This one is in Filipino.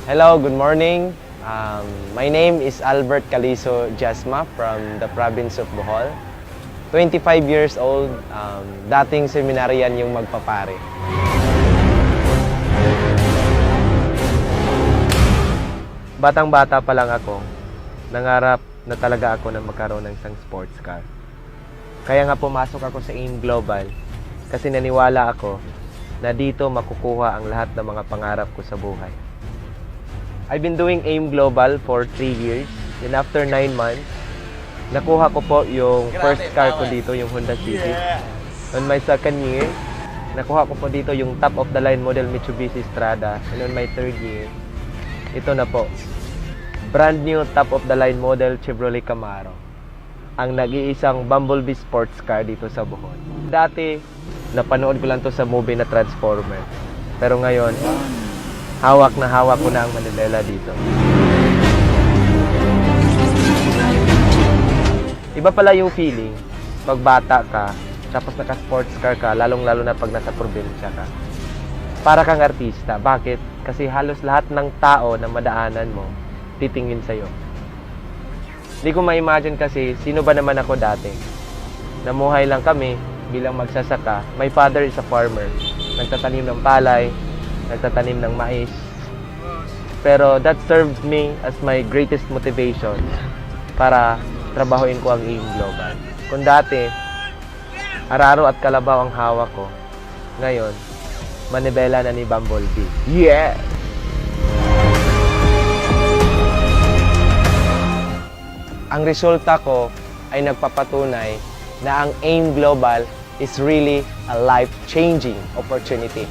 Hello, good morning. My name is Albert Caliso Jasma from the province of Bohol. 25 years old, dating seminaryan yung magpapare. Batang-bata pa lang ako, nangarap na talaga ako na magkaroon ng isang sports car. Kaya nga pumasok ako sa AIM Global kasi naniwala ako na dito makukuha ang lahat ng mga pangarap ko sa buhay. I've been doing AIM Global for 3 years and after 9 months, nakuha ko po yung first car ko dito, yung Honda Civic. On my second year, nakuha ko po dito yung top of the line model Mitsubishi Strada. And on my third year, ito na po, brand new top of the line model Chevrolet Camaro. Ang nag-iisang Bumblebee sports car dito sa Bohol. Dati, napanood ko lang to sa movie na Transformer. Pero ngayon, hawak ko na ang Manibela dito. Iba pala yung feeling pag bata ka, tapos naka-sports car ka, lalong-lalo na pag nasa probinsya ka. Para kang artista. Bakit? Kasi halos lahat ng tao na madaanan mo, titingin sa'yo. Hindi ko ma-imagine kasi, sino ba naman ako dati? Namuhay lang kami bilang magsasaka. My father is a farmer. Nagtatanim ng palay, nagtatanim ng mais. Pero that served me as my greatest motivation para trabahuin ko ang AIM Global. Kung dati, araro at kalabaw ang hawak ko, ngayon, manibela na ni Bumblebee. Yeah! Ang resulta ko ay nagpapatunay na ang AIM Global is really a life-changing opportunity.